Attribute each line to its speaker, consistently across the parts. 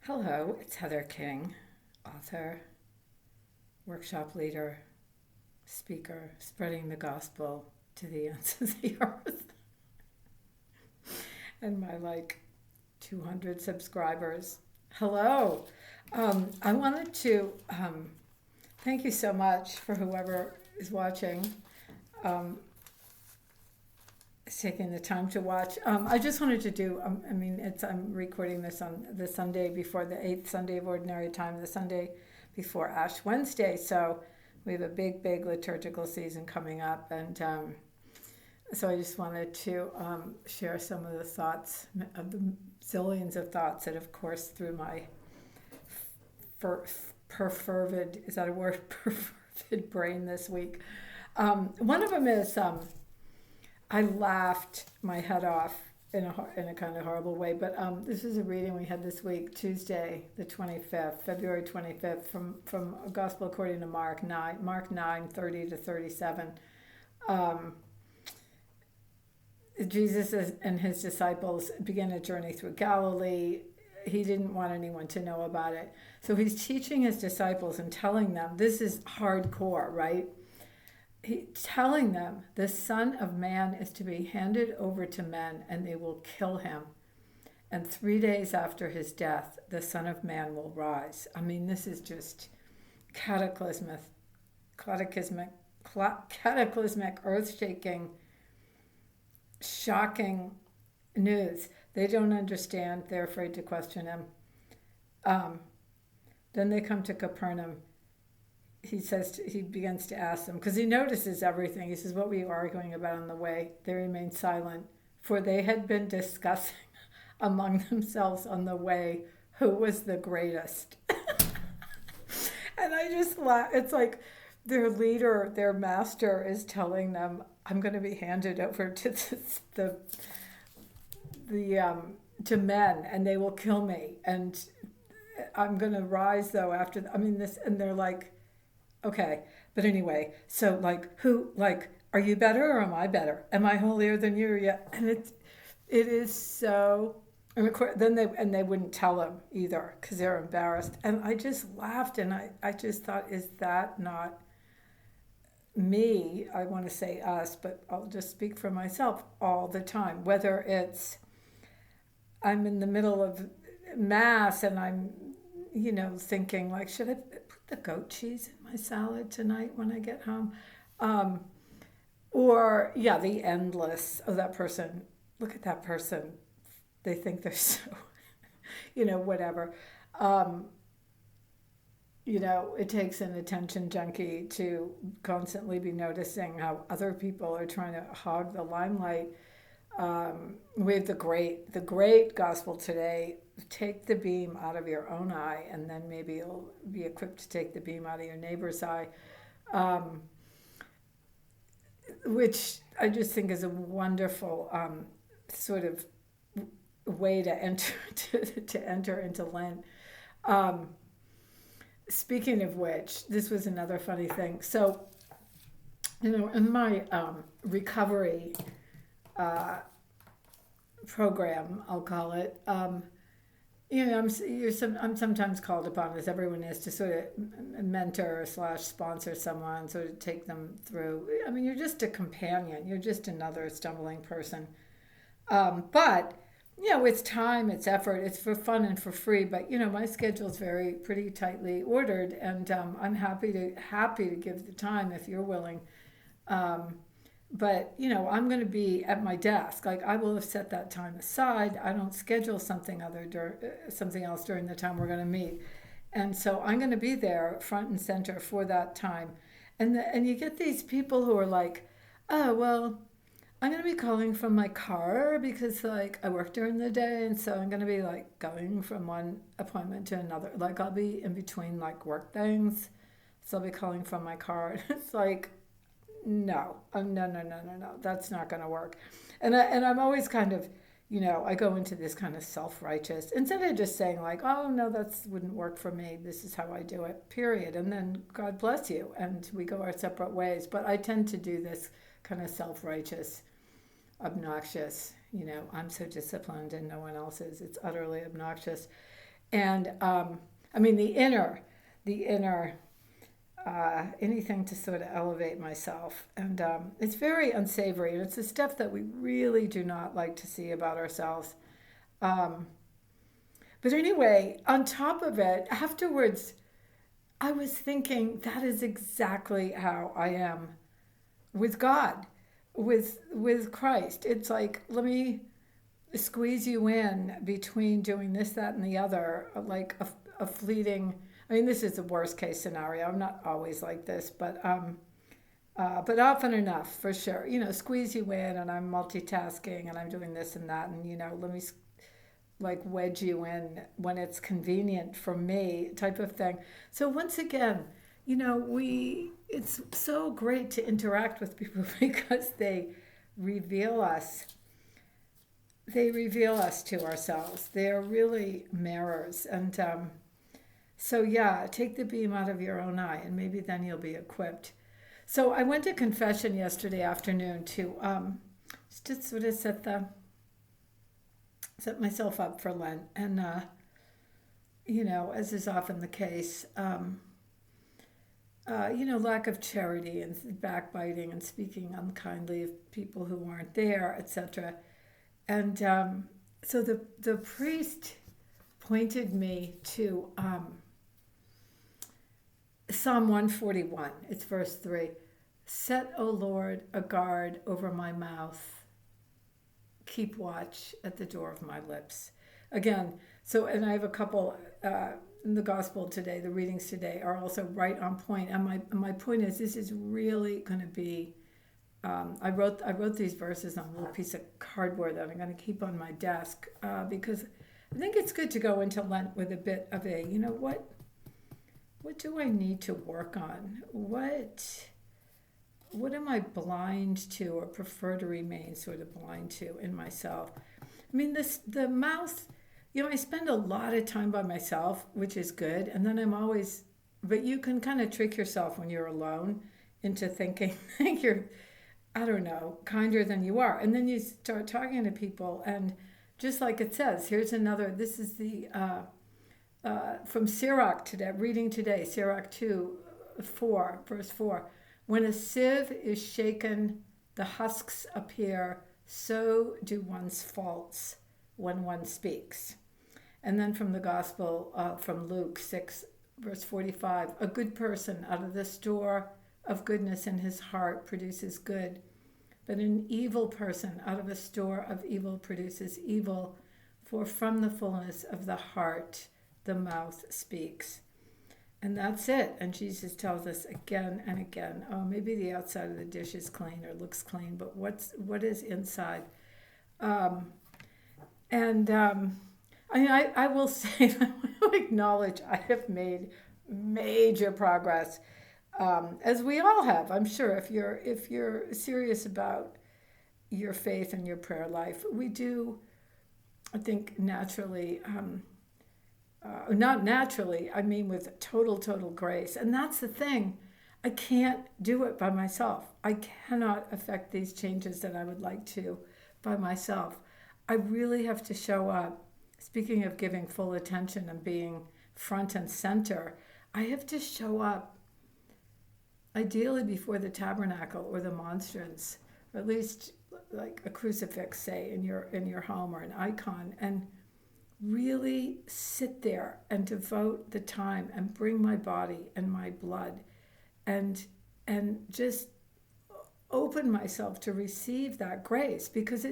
Speaker 1: Hello, it's Heather King, author, workshop leader, speaker, spreading the gospel to the ends of the earth, and my 200 subscribers. Hello. I wanted to thank you so much for whoever is watching, is taking the time to watch. I just wanted to do, I'm recording this on the Sunday before the 8th Sunday of Ordinary Time, the Sunday before Ash Wednesday. So we have a big liturgical season coming up. And so I just wanted to share some of the thoughts, of the zillions of thoughts that have coursed through my perfervid, is that a word? Perfervid brain this week. One of them is I laughed my head off in a kind of horrible way, but this is a reading we had this week, Tuesday, the 25th, February 25th, from Gospel according to Mark 9:30 to 37. Jesus and his disciples begin a journey through Galilee. He didn't want anyone to know about it. So he's teaching his disciples and telling them, this is hardcore, right? Telling them the Son of Man is to be handed over to men and they will kill him. And 3 days after his death, the Son of Man will rise. I mean, this is just cataclysmic, earth-shaking, shocking news. They don't understand. They're afraid to question him. Then they come to Capernaum. He begins to ask them, because he notices everything. He says, what were you arguing about on the way? They remained silent, for they had been discussing among themselves on the way who was the greatest. And I just laugh. It's like their leader, their master is telling them, I'm going to be handed over to to men and they will kill me. And I'm going to rise though after, this, and they're like, okay, but anyway, so are you better or am I better? Am I holier than you? Yeah, and it is so. And of course, then they wouldn't tell him either because they're embarrassed. And I just laughed, and I just thought, is that not me? I want to say us, but I'll just speak for myself all the time. Whether it's I'm in the middle of mass and I'm thinking should I put the goat cheese in my salad tonight when I get home? The endless, that person, look at that person. They think they're so, whatever. It takes an attention junkie to constantly be noticing how other people are trying to hog the limelight. We have the great gospel today. Take the beam out of your own eye, and then maybe you'll be equipped to take the beam out of your neighbor's eye, which I just think is a wonderful sort of way to enter to enter into Lent. Speaking of which, this was another funny thing. So, in my recovery program, I'll call it. I'm sometimes called upon, as everyone is, to sort of mentor / sponsor someone, sort of take them through. You're just a companion. You're just another stumbling person. But it's time, it's effort, it's for fun and for free. But my schedule is pretty tightly ordered, and I'm happy to give the time if you're willing. But I'm going to be at my desk. I will have set that time aside. I don't schedule something else during the time we're going to meet, and so I'm going to be there front and center for that time. And you get these people who are like, oh well, I'm going to be calling from my car because I work during the day, and so I'm going to be going from one appointment to another. I'll be in between work things, so I'll be calling from my car. It's no, that's not going to work. And I'm always kind of, I go into this kind of self-righteous, instead of just saying oh no, that wouldn't work for me, this is how I do it, period. And then God bless you, and we go our separate ways. But I tend to do this kind of self-righteous, obnoxious, I'm so disciplined and no one else is. It's utterly obnoxious. And I mean, the inner, anything to sort of elevate myself. And it's very unsavory. And it's the stuff that we really do not like to see about ourselves. Um, but anyway, on top of it, afterwards, I was thinking that is exactly how I am with God, with Christ. It's like, let me squeeze you in between doing this, that, and the other, like a fleeting. I mean, this is the worst case scenario. I'm not always like this, but often enough for sure. Squeeze you in, and I'm multitasking, and I'm doing this and that, and let me like wedge you in when it's convenient for me, type of thing. So once again, we it's so great to interact with people because reveal us they reveal us to ourselves. They are really mirrors. And so, yeah, take the beam out of your own eye, and maybe then you'll be equipped. So, I went to confession yesterday afternoon to just to sort of set myself up for Lent. And, as is often the case, lack of charity and backbiting and speaking unkindly of people who aren't there, etc. And so the priest pointed me to Psalm 141. It's verse 3. Set, O Lord, a guard over my mouth. Keep watch at the door of my lips. Again, and I have a couple in the gospel today, the readings today are also right on point. And my point is, this is really going to be, I wrote these verses on a little piece of cardboard that I'm going to keep on my desk because I think it's good to go into Lent with a bit of a, what do I need to work on? What am I blind to or prefer to remain sort of blind to in myself? I mean, the mouth, I spend a lot of time by myself, which is good. And then but you can kind of trick yourself when you're alone into thinking you're, I don't know, kinder than you are. And then you start talking to people, and just like it says, this is the, from Sirach today, reading today, Sirach 2:4, verse 4. When a sieve is shaken, the husks appear, so do one's faults when one speaks. And then from the gospel, from Luke 6, verse 45, a good person out of the store of goodness in his heart produces good, but an evil person out of a store of evil produces evil, for from the fullness of the heart the mouth speaks. And that's it. And Jesus tells us again and again, maybe the outside of the dish is clean or looks clean, but what is inside? I will say, I want to acknowledge I have made major progress, as we all have. I'm sure if you're serious about your faith and your prayer life, we do, I think, naturally. Not naturally, I mean with total grace. And that's the thing. I can't do it by myself. I cannot affect these changes that I would like to by myself. I really have to show up. Speaking of giving full attention and being front and center, I have to show up ideally before the tabernacle or the monstrance, or at least like a crucifix, say, in your home, or an icon, and really sit there and devote the time and bring my body and my blood and just open myself to receive that grace, because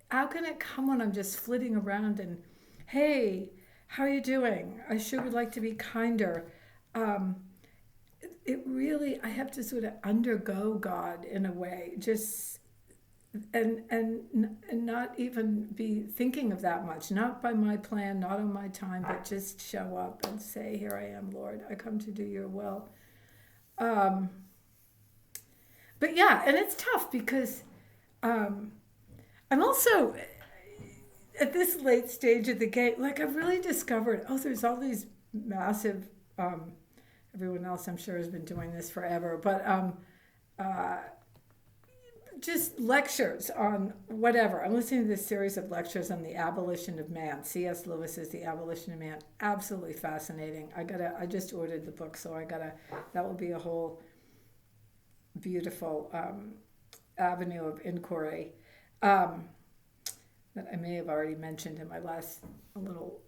Speaker 1: how can it come when I'm just flitting around and, hey, how are you doing? I sure would like to be kinder. I have to sort of undergo God in a way, just and not even be thinking of that much, not by my plan, not on my time, but just show up and say, here I am, Lord, I come to do your will. But yeah, and it's tough because I'm also at this late stage of the game, like I've really discovered, there's all these massive, everyone else I'm sure has been doing this forever, but just lectures on whatever. I'm listening to this series of lectures on the abolition of man. C.S. Lewis's The Abolition of Man. Absolutely fascinating. I just ordered the book, so that will be a whole beautiful avenue of inquiry that I may have already mentioned in my last little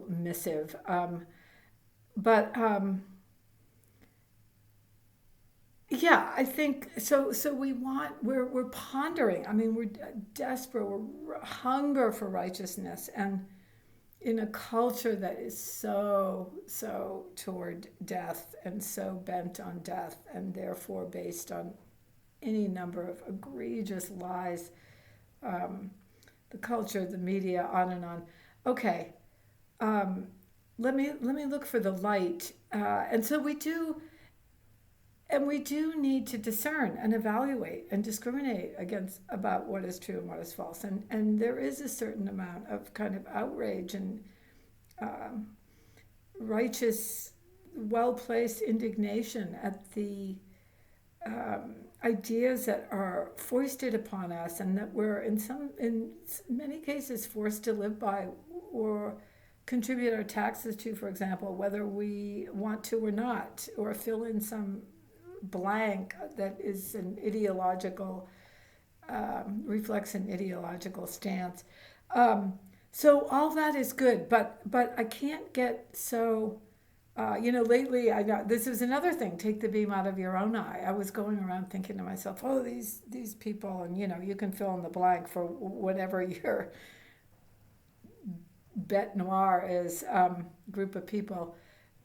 Speaker 1: missive. But yeah, I think so. So we're pondering. I mean, we're desperate. We're hunger for righteousness, and in a culture that is so toward death and so bent on death, and therefore based on any number of egregious lies, the culture, the media, on and on. Okay, let me look for the light, and so we do. And we do need to discern and evaluate and discriminate about what is true and what is false. And there is a certain amount of kind of outrage and righteous, well-placed indignation at the ideas that are foisted upon us, and that we're in many cases forced to live by or contribute our taxes to, for example, whether we want to or not, or fill in some blank that is an ideological, reflects an ideological stance. So all that is good, but I can't get so, lately I know this is another thing. Take the beam out of your own eye. I was going around thinking to myself, oh, these people, and you can fill in the blank for whatever your bête noire is, group of people.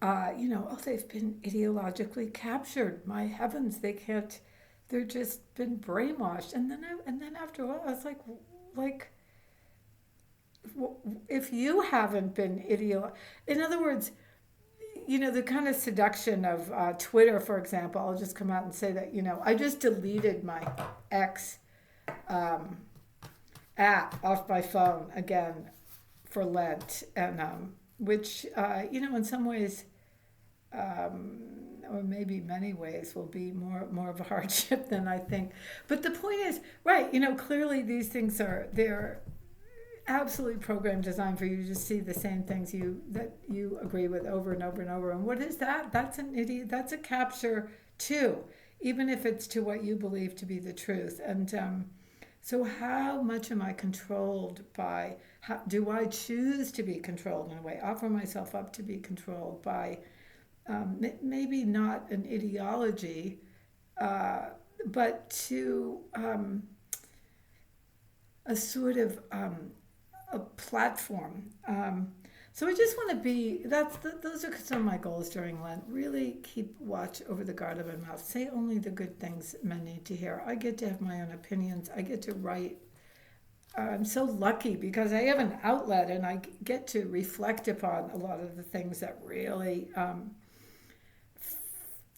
Speaker 1: They've been ideologically captured. My heavens, they're just been brainwashed. And then after a while, I was like, if you haven't been in other words, the kind of seduction of Twitter, for example, I'll just come out and say that, I just deleted my X app off my phone again for Lent, and which, in some ways, or maybe many ways, will be more of a hardship than I think. But the point is, right, clearly these things they're absolutely programmed, designed for you to see the same things that you agree with over and over and over. And what is that? That's that's a capture too, even if it's to what you believe to be the truth. And so how much am I controlled by, do I choose to be controlled in a way, offer myself up to be controlled by maybe not an ideology, but to a sort of a platform. So I just want to be, those are some of my goals during Lent. Really keep watch over the guard of my mouth. Say only the good things men need to hear. I get to have my own opinions. I get to write. I'm so lucky because I have an outlet, and I get to reflect upon a lot of the things that really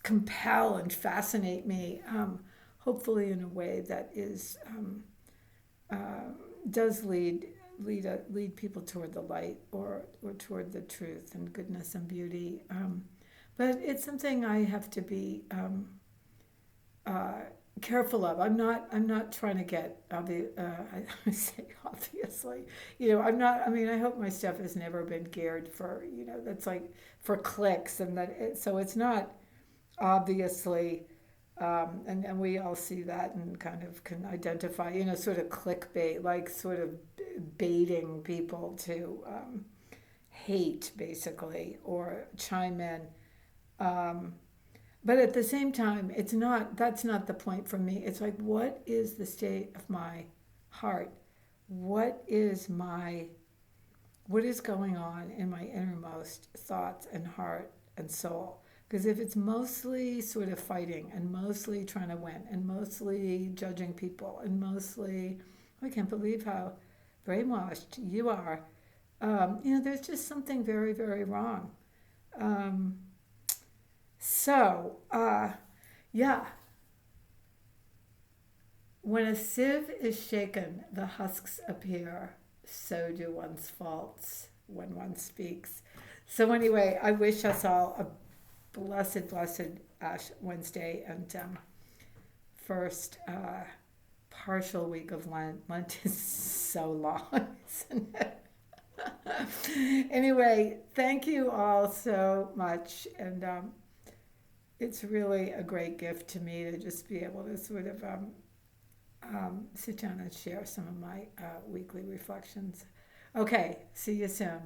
Speaker 1: compel and fascinate me, hopefully in a way that is does lead people toward the light, or toward the truth and goodness and beauty. But it's something I have to be careful of. I'm not trying to get I say obviously. I'm not. I mean, I hope my stuff has never been geared for that's like for clicks, and so it's not obviously. And we all see that and kind of can identify, sort of clickbait, like sort of baiting people to hate, basically, or chime in. But at the same time, that's not the point for me. It's like, what is the state of my heart? What is going on in my innermost thoughts and heart and soul? Because if it's mostly sort of fighting, and mostly trying to win, and mostly judging people, and mostly, I can't believe how brainwashed you are, there's just something very, very wrong. Yeah. When a sieve is shaken, the husks appear. So do one's faults when one speaks. So anyway, I wish us all a blessed Ash Wednesday, and first partial week of Lent. Lent is so long, isn't it? Anyway, thank you all so much. And it's really a great gift to me to just be able to sort of sit down and share some of my weekly reflections. Okay, see you soon.